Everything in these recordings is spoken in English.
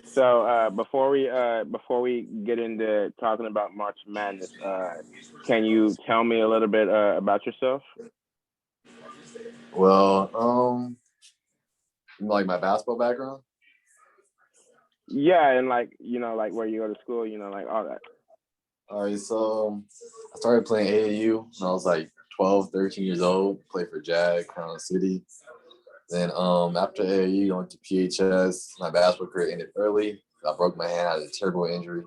So before we get into talking about March Madness, can you tell me a little bit about yourself? Well, like my basketball background. Yeah, and like like where you go to school, like all that. All right, so I started playing AAU when I was like 12, 13 years old. Played for Jag, Crown City. Then after AAU, I went to PHS. My basketball career ended early. I broke my hand, I had a terrible injury.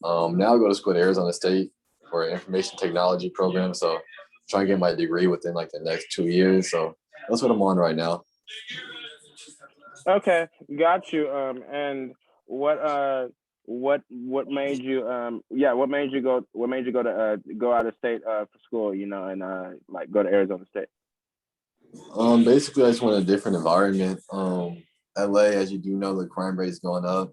Now I go to school at Arizona State for an information technology program. So I'm trying to get my degree within like the next 2 years. So that's what I'm on right now. Okay, got you. And what what made you what made you go to go out of state for school, and like go to Arizona State? Basically, I just want a different environment. LA, as you do know, the crime rate is going up,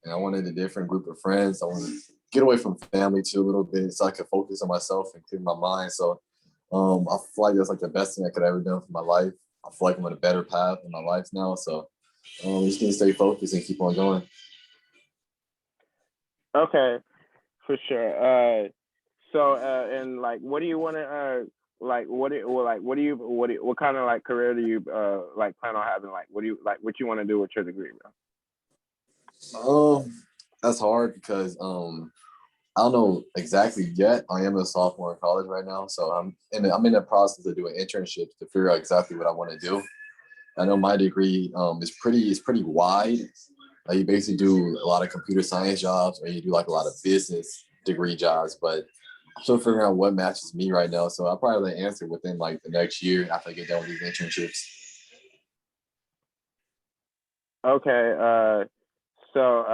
and I wanted a different group of friends. I wanted to get away from family too a little bit, so I could focus on myself and clear my mind. So, I feel like that's like the best thing I could ever done for my life. I feel like I'm on a better path in my life now. So, just need to stay focused and keep on going. Okay, for sure. So and like, what do you want to like? What do you what kind of like career do you like plan on having? Like, what do you like? What you want to do with your degree, bro? Um, that's hard because I don't know exactly yet. I am a sophomore in college right now, so I'm in the process of doing internships to figure out exactly what I want to do. I know my degree is pretty wide. You basically do a lot of computer science jobs, or you do like a lot of business degree jobs. But I'm still figuring out what matches me right now. So I'll probably answer within like the next year after I get done with these internships. Okay. So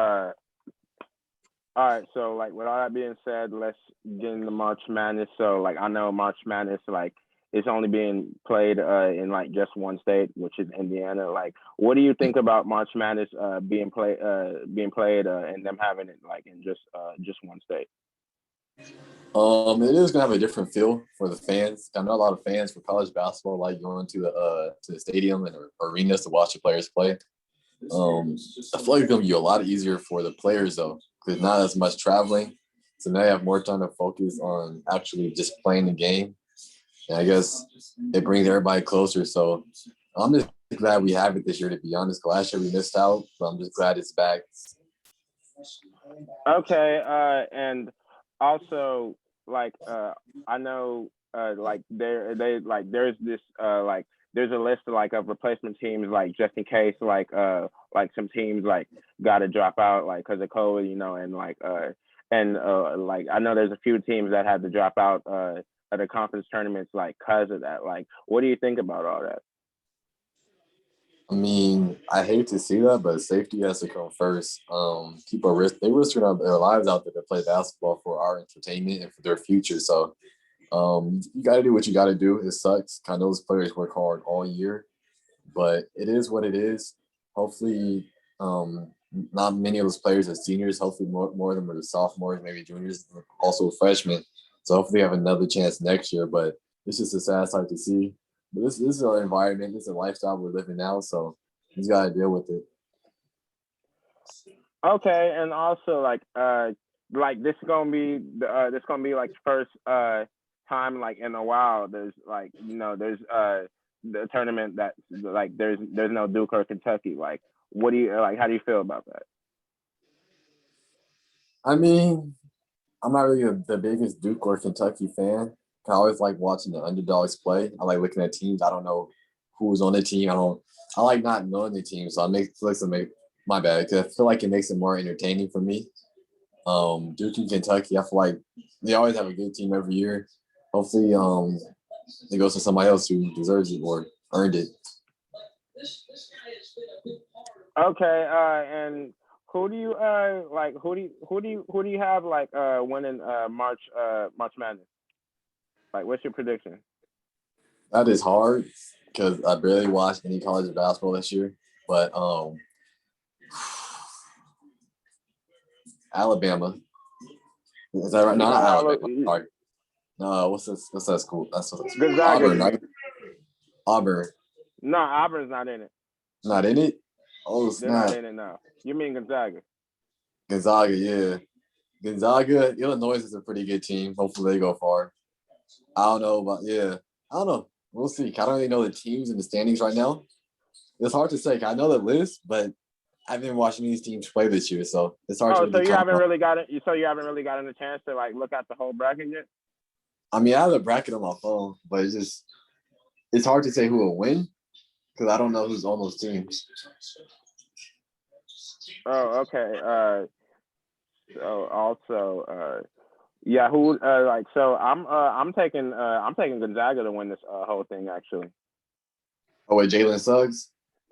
all right. So like, with all that being said, let's get into March Madness. So like, I know March Madness like it's only being played in like just one state, which is Indiana. Like, what do you think about March Madness being played and them having it like in just one state? It is gonna have a different feel for the fans. I know a lot of fans for college basketball like going to the stadium and arenas to watch the players play. Um, I feel like it's gonna be a lot easier for the players though, because not as much traveling. So now you have more time to focus on actually just playing the game. And I guess it brings everybody closer. So I'm just glad we have it this year. To be honest, last year we missed out, but I'm just glad it's back. Okay, and also like I know like there's this like there's a list of like of replacement teams like just in case like some teams like got to drop out like because of COVID, and like I know there's a few teams that had to drop out at the conference tournaments like cause of that. Like, what do you think about all that? I mean, I hate to see that, but safety has to come first. People they risking their lives out there to play basketball for our entertainment and for their future. So you got to do what you got to do. It sucks. Kind of those players work hard all year, but it is what it is. Hopefully, not many of those players are seniors. Hopefully, more of them are the sophomores, maybe juniors, also freshmen. So hopefully, have another chance next year. But it's just a sad sight to see. But this is our environment. This is a lifestyle we're living now. So you just gotta deal with it. Okay, and also like this gonna be like first time like in a while. There's like there's the tournament that like there's no Duke or Kentucky. Like, what do you like? How do you feel about that? I mean, I'm not really the biggest Duke or Kentucky fan. I always like watching the underdogs play. I like looking at teams. I don't know who's on the team. I don't. I like not knowing the team, so I make flicks and make my bad because I feel like it makes it more entertaining for me. Duke and Kentucky, I feel like they always have a good team every year. Hopefully, it goes to somebody else who deserves it or earned it. Okay, and who do you like? Who do you have like winning March Madness? Like, what's your prediction? That is hard because I barely watched any college basketball this year. But Alabama, is that right? You No, got not all Alabama. Sorry. No, what's this? What's that school? That's what that's Gonzaga. Auburn, right? Auburn, No, Auburn's not in it. not in it. Oh They're not snap! in it now. You mean Gonzaga? Gonzaga, yeah. Gonzaga, Illinois is a pretty good team. Hopefully they go far. I don't know, but yeah, I don't know. We'll see. I don't really know the teams in the standings right now. It's hard to say. I know the list, but I've been watching these teams play this year, so it's hard to Oh, so really you comment haven't on. really got it. So you haven't really gotten a chance to like look at the whole bracket yet. I mean, I have a bracket on my phone, but it's hard to say who will win because I don't know who's on those teams. Oh, okay. So also, yeah, who like so I'm taking Gonzaga to win this whole thing actually. Oh wait, Jalen Suggs.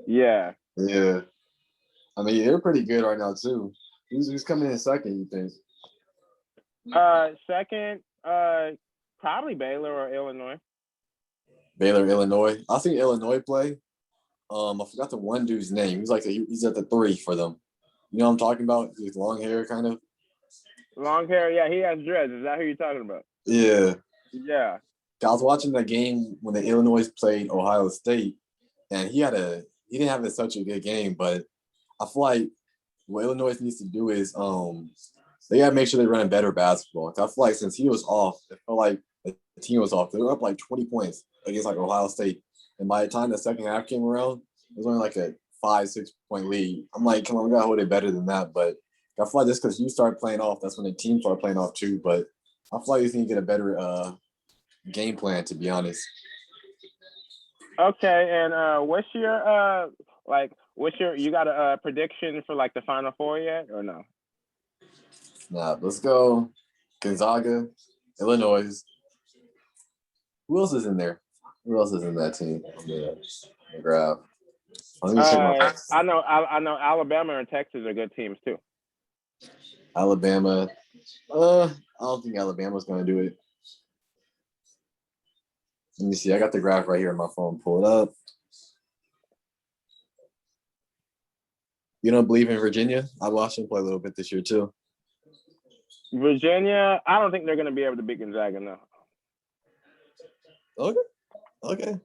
Yeah. Yeah, I mean they're pretty good right now too. Who's coming in second? You think? Second, probably Baylor or Illinois. Baylor, Illinois. I seen Illinois play. I forgot the one dude's name. He's at the 3 for them. You know what I'm talking about? He's long hair, kind of. Long hair, yeah, he has dreads. Is that who you're talking about? Yeah. Yeah. I was watching the game when the Illinois played Ohio State, and he didn't have such a good game, but I feel like what Illinois needs to do is they gotta make sure they run better basketball. I feel like since he was off, it felt like the team was off. They were up like 20 points against like Ohio State. And by the time the second half came around, it was only like a 5-6 point lead. I'm like, come on, we gotta hold it better than that. But I feel like just because you start playing off, that's when the team start playing off too. But I feel like you need to get a better game plan, to be honest. Okay, and what's your you got a prediction for like the Final Four yet or no? Nah, let's go Gonzaga, Illinois. Who else is in there? Who else is in that team? I'm gonna grab. Let me check my I know Alabama and Texas are good teams too. Alabama. I don't think Alabama's gonna do it. Let me see. I got the graph right here on my phone. Pull it up. You don't believe in Virginia? I watched them play a little bit this year too. Virginia, I don't think they're going to be able to beat Gonzaga now. Okay.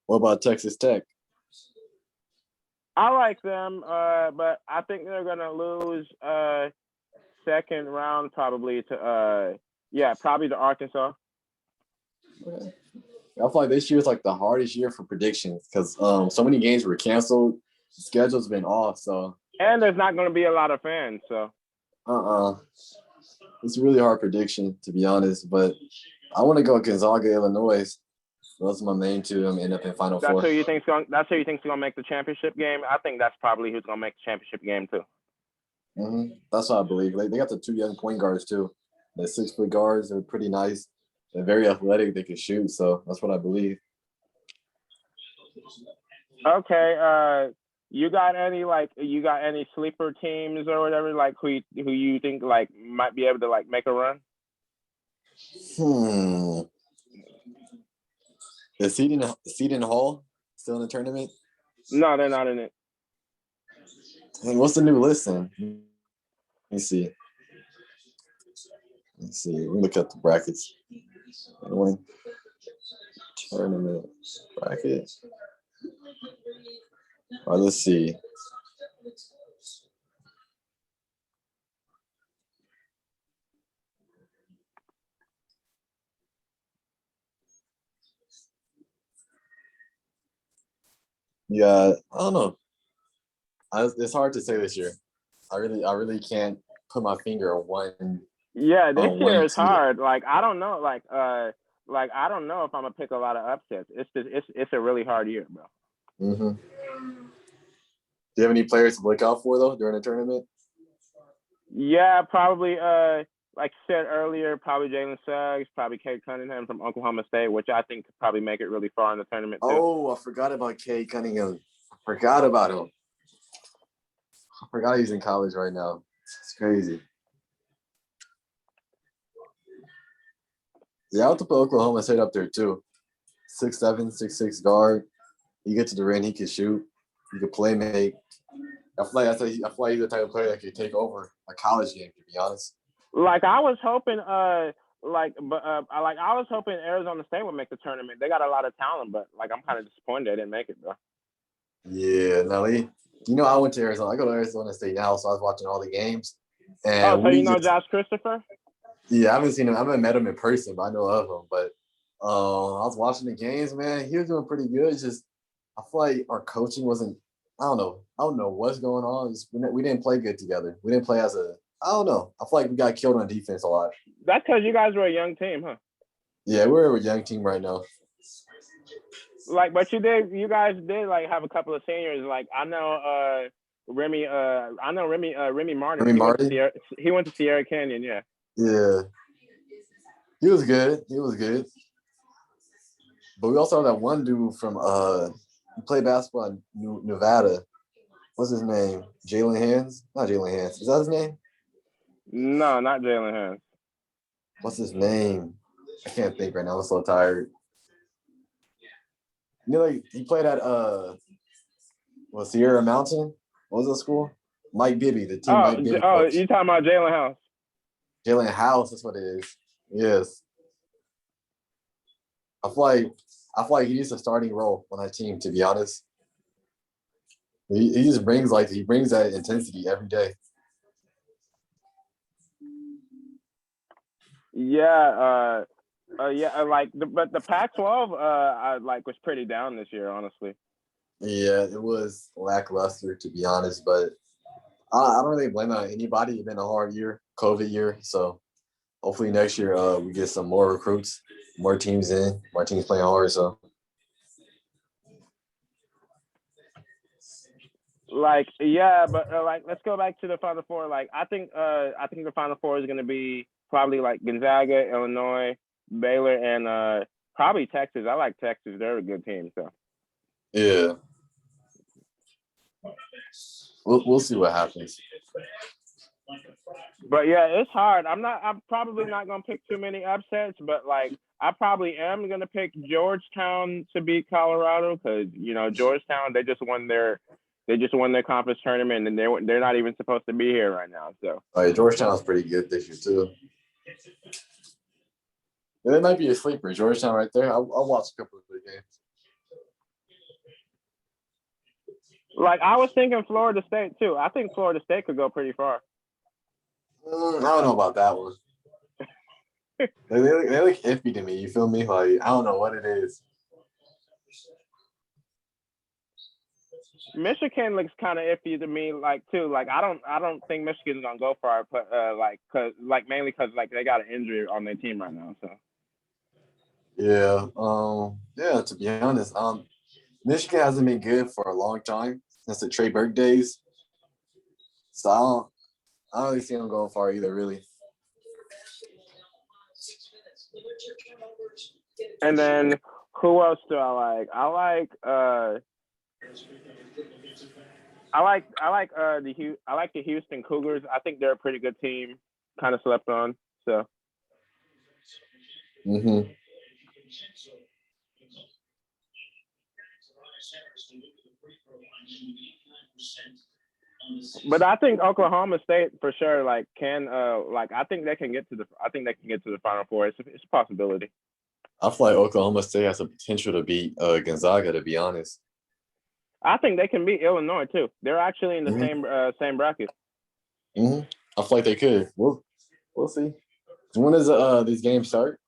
What about Texas Tech? I like them, but I think they're going to lose second round probably to probably to Arkansas. Okay. I feel like this year is like the hardest year for predictions because so many games were canceled. The schedule's been off, so and there's not going to be a lot of fans. So it's a really hard prediction to be honest. But I want to go Gonzaga, Illinois. Those are my main two. I'm end up in Final Four. That's who you think's going to make the championship game. I think that's probably who's going to make the championship game too. Mm-hmm. That's what I believe. They got the 2 young point guards too. The 6-foot guards. They're pretty nice. They're very athletic. They can shoot. So that's what I believe. Okay. You got any sleeper teams or whatever like who you think like might be able to like make a run? Is Seton Hall still in the tournament? No, they're not in it. Hey, what's the new list then? Let me see. Let me look at the brackets. Tournament bracket. All right, let's see. Yeah, I don't know. It's hard to say this year. I really can't put my finger on one. Yeah, this year is hard. Like I don't know. Like I don't know if I'm gonna pick a lot of upsets. It's a really hard year, bro. Mm-hmm. Do you have any players to look out for though during the tournament? Yeah, probably. Like I said earlier, probably Jalen Suggs, probably Cade Cunningham from Oklahoma State, which I think could probably make it really far in the tournament too. Oh, I forgot about Cade Cunningham. I forgot about him. I forgot he's in college right now. It's crazy. Yeah, I have to put Oklahoma State up there too. 6'7", 6'6" guard. You get to the rim, he can shoot. He can play make. I feel like he's the type of player that could take over a college game, to be honest. Like I was hoping, I was hoping Arizona State would make the tournament. They got a lot of talent, but like I'm kind of disappointed they didn't make it, bro. Yeah, no, I went to Arizona. I go to Arizona State now, so I was watching all the games, Oh, and so you we know just Josh Christopher? yeah, I haven't seen him. I haven't met him in person, but I know of him. But I was watching the games, man. He was doing pretty good. It's just I feel like our coaching wasn't. I don't know. I don't know what's going on. We didn't play good together. We didn't play as a. I don't know. I feel like we got killed on defense a lot. That's because you guys were a young team, huh? Yeah, we're a young team right now. Like, but you guys did like have a couple of seniors. Like, I know Remy Martin. Remy Martin. He went to Sierra Canyon, yeah. Yeah, he was good. He was good. But we also have that one dude from he played basketball in Nevada. What's his name? Jalen Hands? Not Jalen Hands. Is that his name? No, not Jalen Hands. What's his name? I can't think right now. I'm so tired. Like he played at Sierra Mountain? What was the school? Mike Bibby, the team Mike Bibby coach. You talking about Jalen House? Jalen House, that's what it is. Yes. I feel like he needs a starting role on that team, to be honest. He just brings that intensity every day. Yeah, but the Pac-12 was pretty down this year, honestly. Yeah, it was lackluster, to be honest, but I don't really blame anybody. It's been a hard year, COVID year, so hopefully next year we get some more recruits, more teams playing hard. So but let's go back to the Final Four. Like I think the Final Four is going to be probably like Gonzaga, Illinois, Baylor, and probably Texas. I like Texas; they're a good team. So yeah, we'll see what happens. But yeah, it's hard. I'm probably not gonna pick too many upsets, but like I probably am gonna pick Georgetown to beat Colorado because Georgetown they just won their conference tournament and they're not even supposed to be here right now. So Georgetown's pretty good this year too. Yeah, they might be a sleeper. Georgetown right there. I'll watch a couple of the games. Like I was thinking Florida State too. I think Florida State could go pretty far. I don't know about that one. they look iffy to me. You feel me? Like I don't know what it is. Michigan looks kind of iffy to me, like too. Like I don't think Michigan's gonna go far, but mainly because they got an injury on their team right now. So yeah. To be honest, Michigan hasn't been good for a long time since the Trey Burke days. So I don't really see them going far either, really. And then who else do I like? I like the Houston Cougars. I think they're a pretty good team. Kind of slept on. So. Mm-hmm. But I think Oklahoma State for sure. I think they can get to the Final Four. It's a possibility. I feel like Oklahoma State has the potential to beat Gonzaga. To be honest, I think they can beat Illinois too. They're actually in the same bracket. Mm-hmm. I feel like they could. We'll see. When does these games start?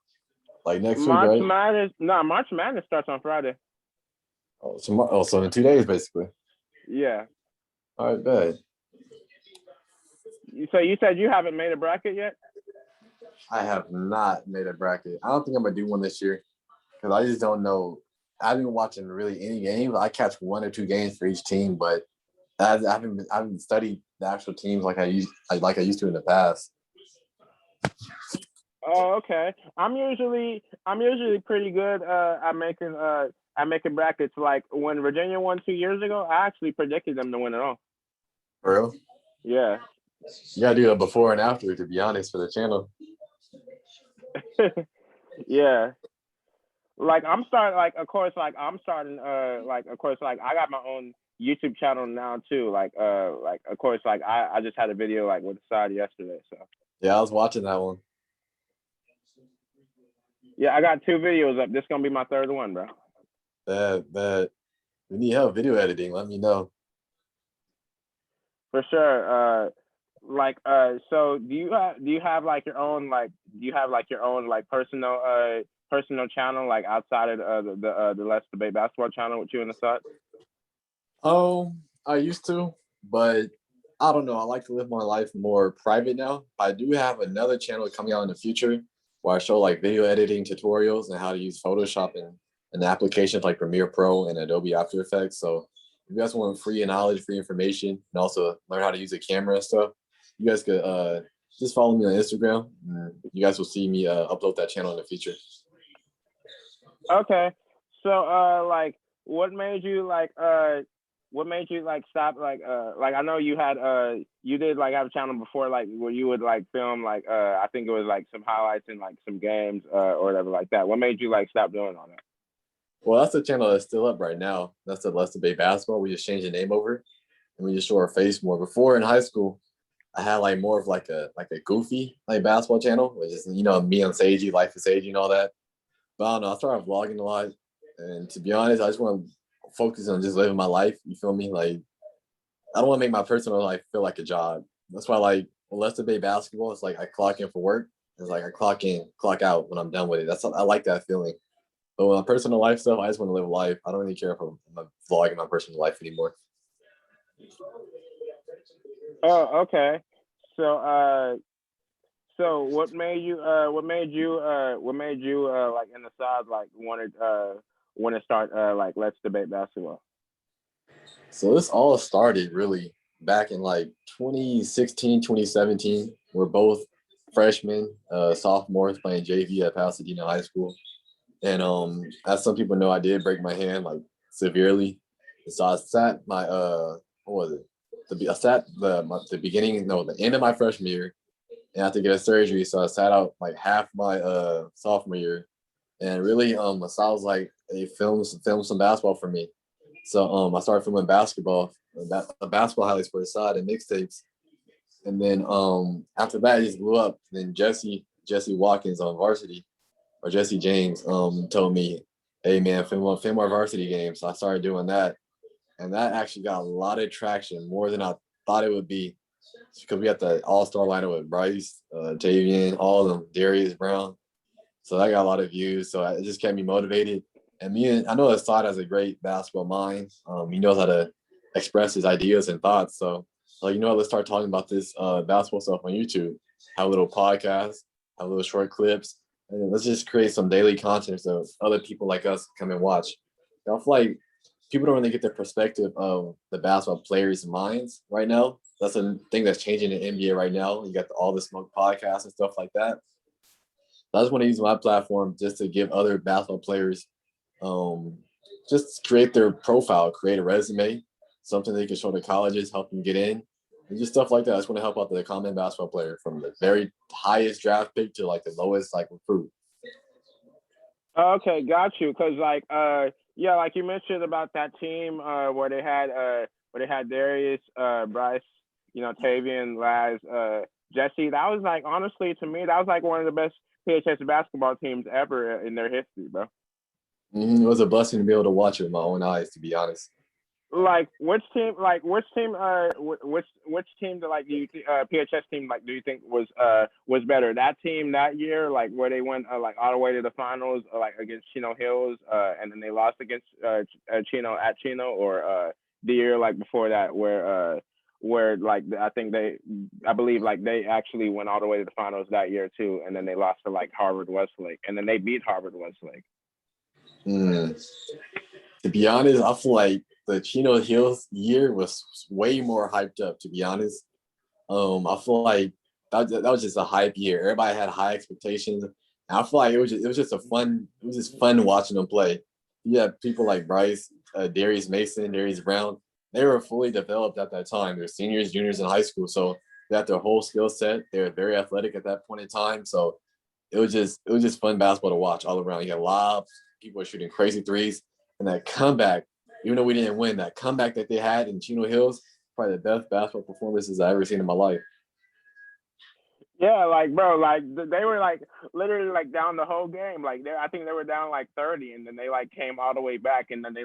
Like next week, right? March Madness starts on Friday. Oh, tomorrow. Oh, so in 2 days, basically. Yeah. All right, bad. So you said you haven't made a bracket yet? I have not made a bracket. I don't think I'm gonna do one this year because I just don't know. I haven't been watching really any games. I catch 1 or 2 games for each team, but I haven't studied the actual teams like I used to in the past. Oh, okay. I'm usually pretty good at making brackets. Like when Virginia won 2 years ago, I actually predicted them to win it all. For real? Yeah. You gotta do a before and after, to be honest, for the channel. Yeah. Like I'm starting. I got my own YouTube channel now too. I just had a video with Assad yesterday. So. Yeah, I was watching that one. Yeah, I got 2 videos up. This is gonna be my 3rd one, bro. Bad. we need help video editing, let me know. For sure. So do you have like your own like personal channel like outside of the Let's Debate Basketball channel with you and the Sut? I used to, but I don't know. I like to live my life more private now. I do have another channel coming out in the future where I show like video editing tutorials and how to use Photoshop and applications like Premiere Pro and Adobe After Effects. So if you guys want free knowledge, free information, and also learn how to use a camera and stuff, you guys could just follow me on Instagram. And you guys will see me upload that channel in the future. Okay. So like what made you like stop like I know you had you did like have a channel before like where you would like film like I think it was like some highlights and like some games or whatever like that. What made you like stop doing all that? Well, that's the channel that's still up right now. That's the Let's Debate Basketball. We just changed the name over and we just show our face more. Before in high school, I had like more of like a goofy like basketball channel, which is me on Seiji, Life is Seiji, and all that. But I don't know. I started vlogging a lot, and to be honest, I just want to focus on just living my life. You feel me? Like I don't want to make my personal life feel like a job. That's why like when Let's Debate Basketball, it's like I clock in for work. It's like I clock in, clock out when I'm done with it. I like that feeling. But with my personal life stuff, I just want to live life. I don't really care if I'm vlogging my personal life anymore. Oh, okay. So so what made you like in the side like want to start like Let's Debate Basketball? So this all started really back in like 2016, 2017. We're both freshmen, sophomores playing JV at Pasadena High School. And as some people know, I did break my hand like severely. And so I sat my what was it? I sat the beginning, no, the end of my freshman year, and I had to get a surgery. So I sat out like half my sophomore year, and really Masai was like, "Hey, film some basketball for me." So I started filming basketball, basketball highlights for the side and mixtapes, and then after that, it just blew up. Then Jesse Watkins on varsity or Jesse James told me, "Hey man, film our varsity games." So I started doing that, and that actually got a lot of traction, more than I thought it would be, because we got the All Star lineup with Bryce, Tavian, all of them, Darius Brown. So that got a lot of views. So it just kept me motivated. And I know Assad has a great basketball mind. He knows how to express his ideas and thoughts. So like, let's start talking about this basketball stuff on YouTube. Have a little podcast, have little short clips, and let's just create some daily content so other people like us come and watch. I feel like people don't really get the perspective of the basketball players' minds right now. That's a thing that's changing in the NBA right now. You got all the smoke podcasts and stuff like that. I just want to use my platform just to give other basketball players um, just create their profile, create a resume, something they can show to colleges, help them get in, and just stuff like that. I just want to help out the common basketball player from the very highest draft pick to like the lowest like recruit. Okay, got you. Cause like yeah, like you mentioned about that team where they had Darius, Bryce, Tavian, Laz, Jesse. That was like honestly to me that was like one of the best PHS basketball teams ever in their history, bro. It was a blessing to be able to watch it with my own eyes, to be honest. Like which team that like do you PHS team like do you think was better, that team that year like where they went like all the way to the finals like against Chino Hills and then they lost against Chino at Chino, or the year like before that where like I believe like they actually went all the way to the finals that year too, and then they lost to like Harvard Westlake and then they beat Harvard Westlake. Mm. To be honest, I feel like the Chino Hills year was way more hyped up. To be honest, I feel like that was just a hype year. Everybody had high expectations. And I feel like it was just fun watching them play. You had people like Bryce, Darius Mason, Darius Brown. They were fully developed at that time. They're seniors, juniors in high school, so they had their whole skill set. They were very athletic at that point in time. So it was just fun basketball to watch all around. You had lobs, people were shooting crazy threes, and that comeback, even though we didn't win, that comeback that they had in Chino Hills, probably the best basketball performances I ever seen in my life. Yeah, like bro, like they were like literally like down the whole game. Like I think they were down like 30, and then they like came all the way back, and then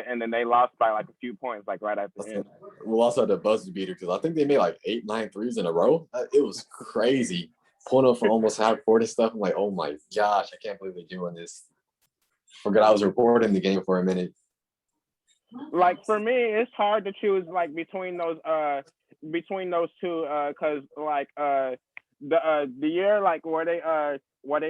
and then they lost by like a few points, like right at the end. We also had the buzzer beater because I think they made like 8, 9 threes in a row. It was crazy. Pulling up for almost half court and stuff. I'm like, oh my gosh, I can't believe they're doing this. Forgot I was recording the game for a minute. Like for me, it's hard to choose like between those two because the year like where they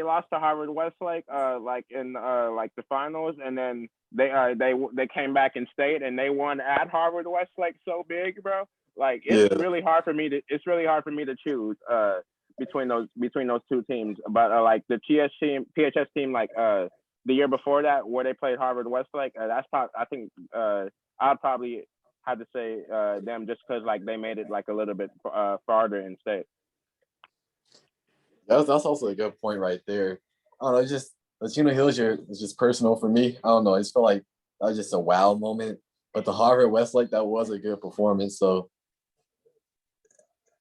lost to Harvard Westlake like in like the finals, and then they came back in state and they won at Harvard Westlake so big, bro. Like Yeah, it's really hard for me to choose between those two teams. But like the PHS team like the year before that where they played Harvard Westlake, that's probably I think I'd probably have to say them just because like they made it like a little bit farther in state. that's also a good point right there. I don't know, it's just Latino Hillier is just personal for me. I don't know. I just feel like that was just a wow moment. But the Harvard Westlake, that was a good performance. So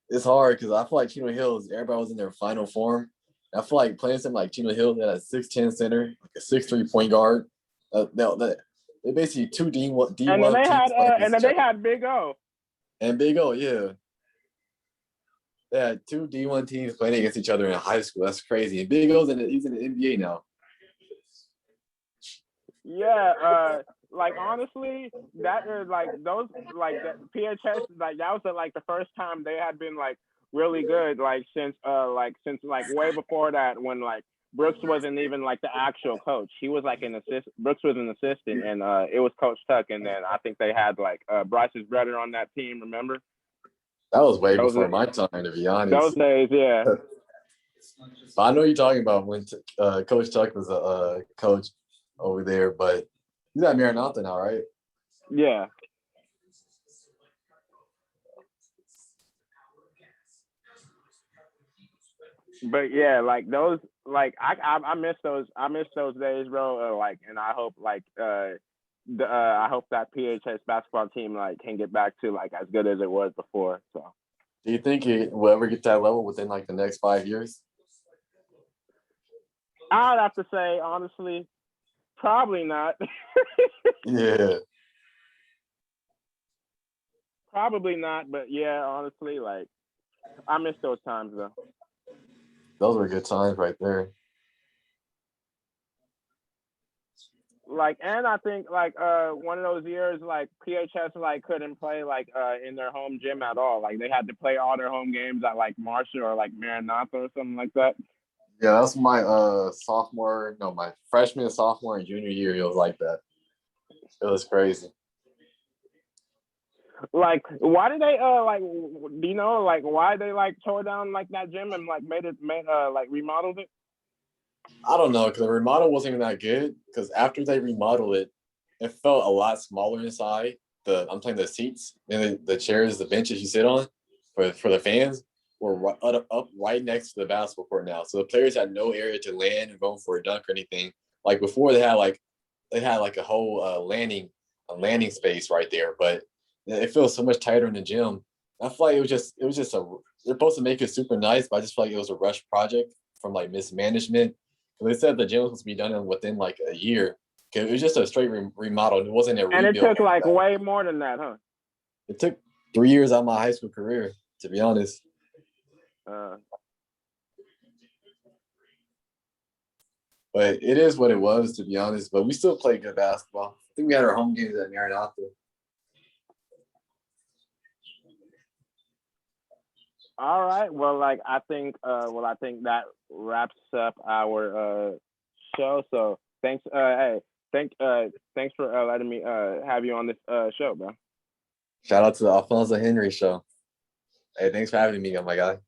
it's hard because I feel like Chino Hills, everybody was in their final form. I feel like playing something like Chino Hills at a 6'10" center, like a 6'3" point guard, they basically two And then D1 they teams had playing against each other. Big O. And Big O, yeah. They had two D1 teams playing against each other in high school. That's crazy. And Big O's he's in the NBA now. Yeah, like honestly, that is like those like that PHS like that was like the first time they had been like really good like since like way before that when like Brooks wasn't even like the actual coach. He was like an assist. Brooks was an assistant, and it was Coach Tuck. And then I think they had like Bryce's brother on that team. Remember? That was way Those before my time, to be those honest. days, yeah, But I know you're talking about when Coach Tuck was a coach over there, but he's at Maranatha now, right? yeah. But yeah, like those, like I miss those days, bro. Like, and I hope like I hope that PHS basketball team like can get back to like as good as it was before. So Do you think it will ever get to that level within like the next 5 years? I'd have to say honestly, probably not. Yeah, Probably not. But yeah, honestly, like I miss those times though. those were good times right there. Like, and I think like one of those years like PHS like couldn't play like in their home gym at all. Like they had to play all their home games at like Marshall or like Maranatha or something like that. Yeah, that's my my freshman, sophomore, and junior year. It was like that. It was crazy. Like, why did they like? Do you know like why they like tore down like that gym and like made like remodeled it? I don't know because the remodel wasn't even that good. Because after they remodeled it, it felt a lot smaller inside. I'm talking the seats and the chairs, the benches you sit on for the fans were up right next to the basketball court now. So the players had no area to land and go for a dunk or anything. Like before, they had like a whole landing space right there, but it feels so much tighter in the gym. I feel like it was just a they're supposed to make it super nice, but I just feel like it was a rush project from like mismanagement. They said the gym was supposed to be done within like a year. It was just a straight remodel. It wasn't a And it rebuild. took like way more than that, huh? It took 3 years out of my high school career, to be honest. Uh, But it is what it was, to be honest. But we still played good basketball. I think we had our home games at Maranatha. all right. Well, like I think that wraps up our show. So thanks. Hey, thanks for letting me have you on this show, bro. Shout out to the Alfonso Henry show. Hey, thanks for having me, my guy.